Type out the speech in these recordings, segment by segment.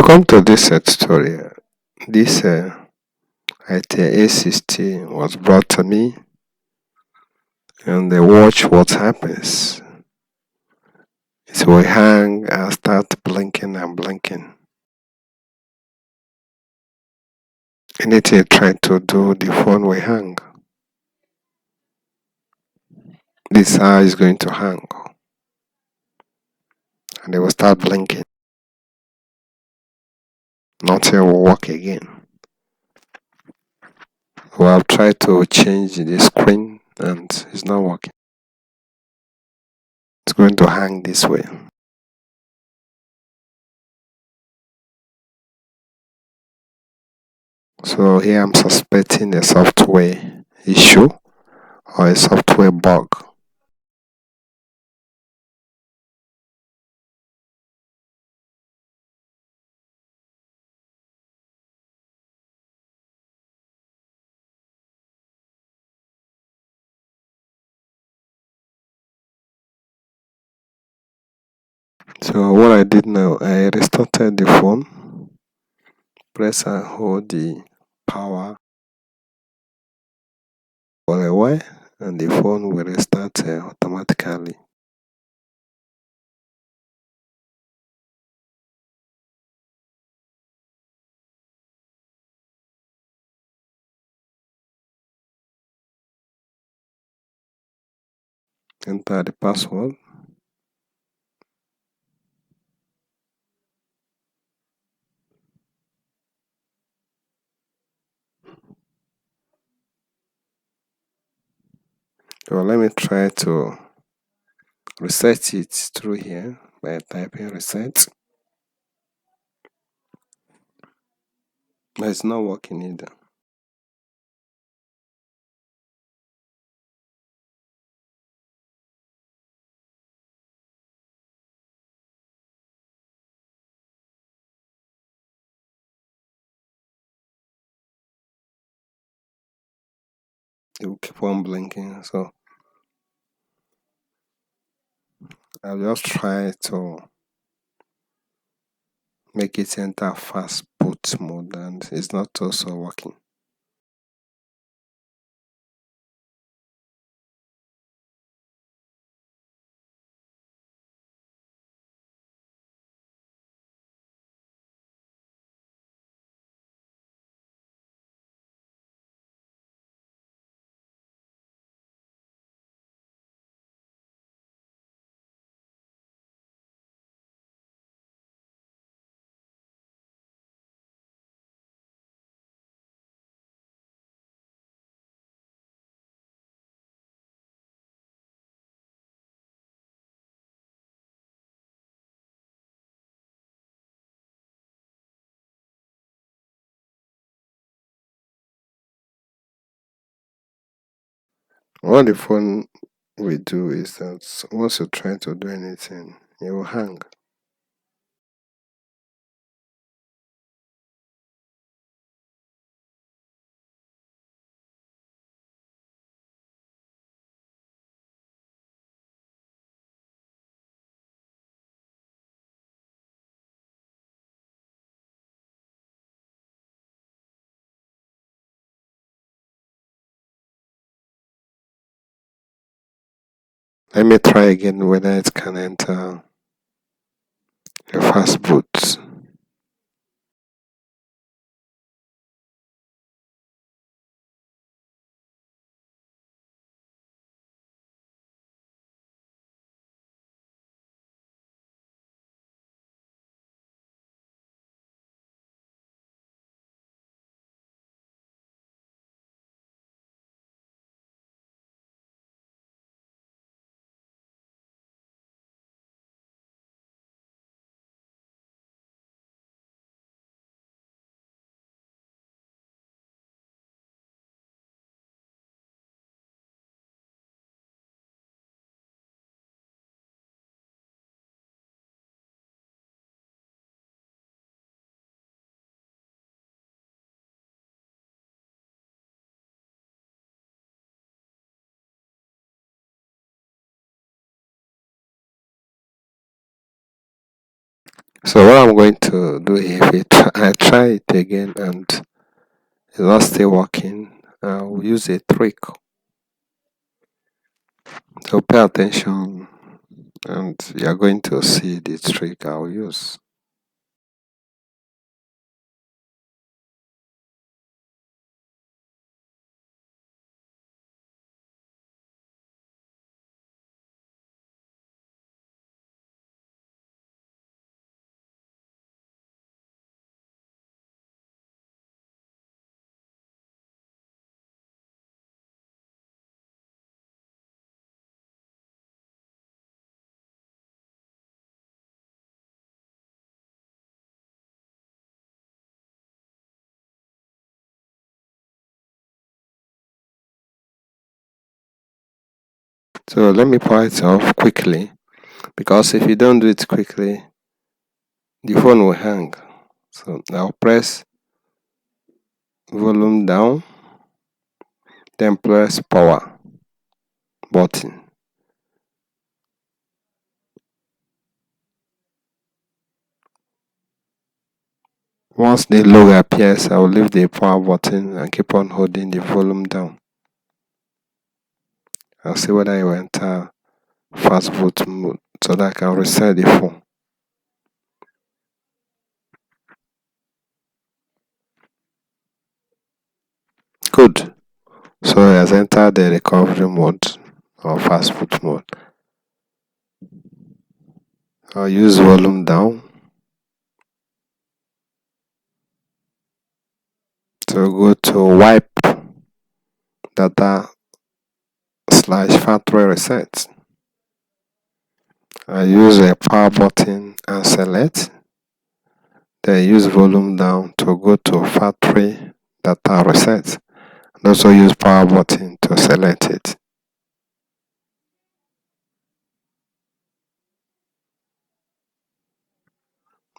Welcome to this tutorial. This Itel A60 was brought to me, and watch what happens. It will hang and start blinking and blinking. Anything you try to do, the phone will hang. This eye is going to hang, and it will start blinking. Nothing will work again. We have tried to change the screen, and it's not working. It's going to hang this way. So here I'm suspecting a software issue or a software bug. So what I did now, I restarted the phone, press and hold the power for a while, and the phone will restart automatically. Enter the password. So let me try to reset it through here by typing reset. But it's not working either. It will keep on blinking. So I'll just try to make it enter fast boot mode, and it's not also working. What the phone will do is that once you try to do anything, it will hang. Let me try again whether it can enter a fast boot. So what I'm going to do here, if I try it again and it's not still working, I'll use a trick. So pay attention and you're going to see the trick I'll use. So let me power it off quickly, because if you don't do it quickly, the phone will hang. So I'll press volume down, then press power button. Once the logo appears, I'll leave the power button and keep on holding the volume down. I'll see whether it will enter fast boot mode so that I can reset the phone. Good. So it has entered the recovery mode or fast boot mode. I'll use volume down to go to wipe data / factory reset. I use a power button and select. Then use volume down to go to factory data reset. And also use power button to select it.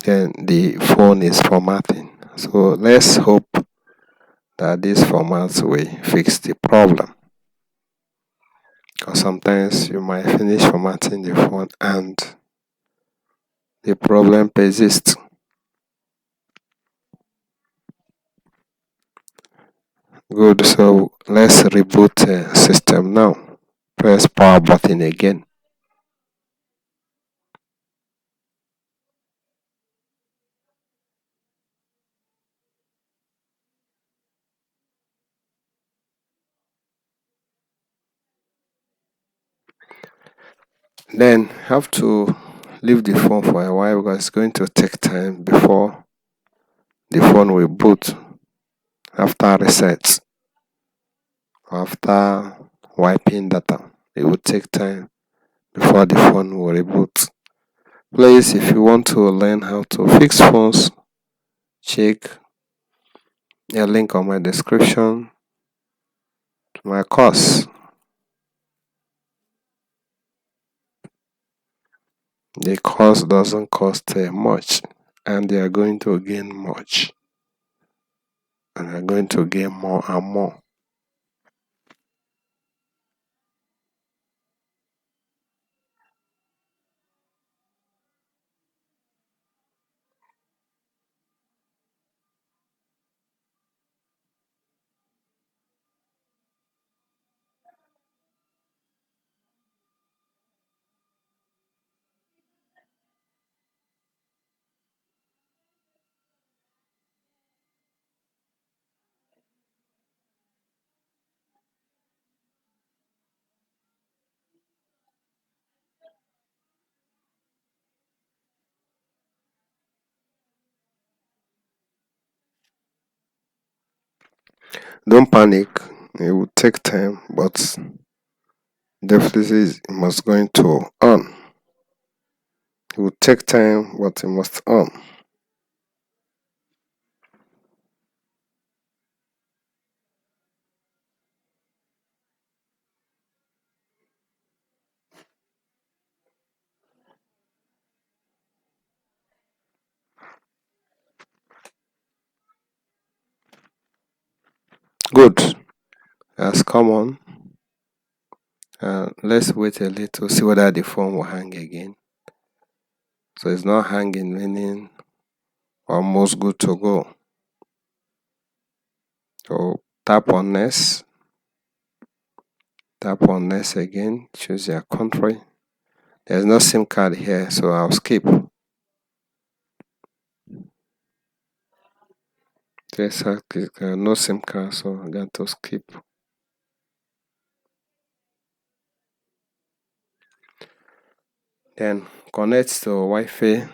Then the phone is formatting. So let's hope that this format will fix the problem. Because sometimes you might finish formatting the phone and the problem persists. Good, so let's reboot the system now. Press power button again. Then have to leave the phone for a while because it's going to take time before the phone will boot after reset, after wiping data. It will take time before the phone will reboot. Please, if you want to learn how to fix phones, check a link on my description to my course. The course doesn't cost much, and they are going to gain much, and are going to gain more and more. Don't panic, it will take time, but definitely it must going to on. It will take time, but it must on. Good. Has come on. Let's wait a little, see whether the phone will hang again. So it's not hanging, meaning almost good to go. So tap on next. Tap on next again. Choose your country. There's no SIM card here, so I'll skip. There's no SIM card, so I'm going to skip. Then connect to Wi-Fi.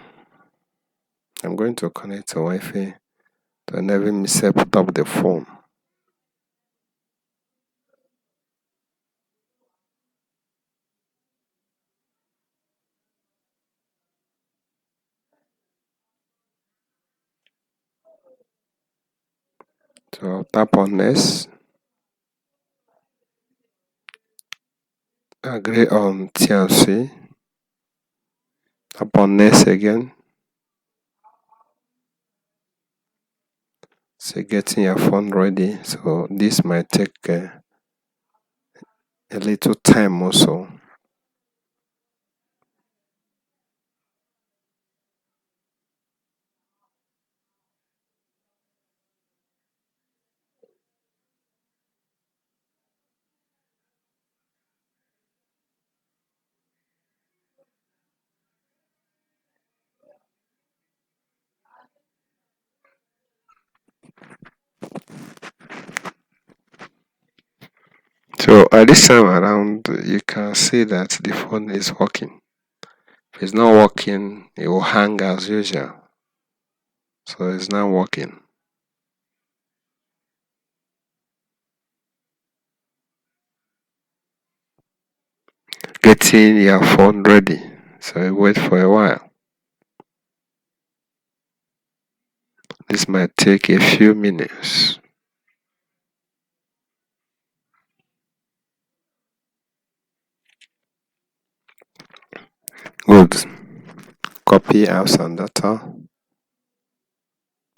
I'm going to connect to Wi-Fi to enable me set up the phone. So tap on next. Agree on TNC. Tap on next again. So getting your phone ready. So this might take a little time also. So at this time around, you can see that the phone is working. If it's not working, it will hang as usual. So it's not working. Getting your phone ready. So you wait for a while. This might take a few minutes. Good. Copy apps and data.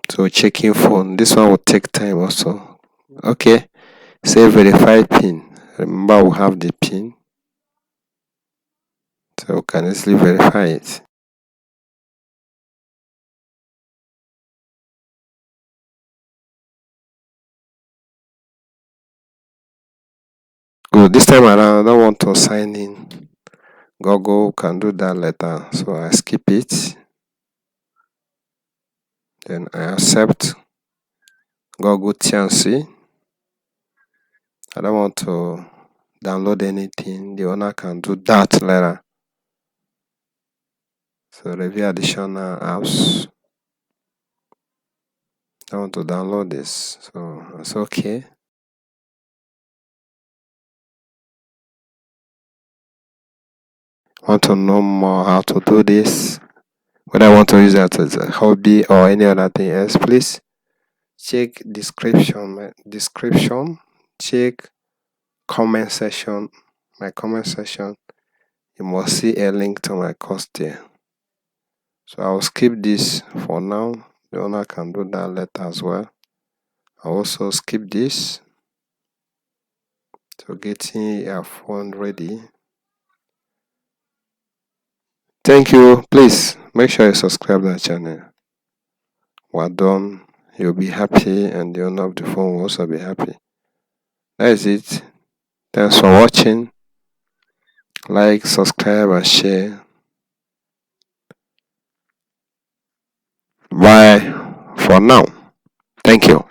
So checking phone. This one will take time also. Okay. Say verify pin. Remember we have the pin. So we can easily verify it. Good. This time around, I don't want to sign in. Google can do that later. So I skip it. Then I accept Google TNC. I don't want to download anything. The owner can do that later. So review additional apps. I want to download this. So it's okay. Want to know more how to do this? Whether I want to use that as a hobby or any other thing else, please check description, check comment section, my comment section. You must see a link to my course there. So I'll skip this for now. The owner can do that later as well. I'll also skip this. So getting your phone ready. Thank you. Please make sure you subscribe to the channel. Well done. You'll be happy and the owner of the phone will also be happy. That is it. Thanks for watching. Like, subscribe and share. Bye for now. Thank you.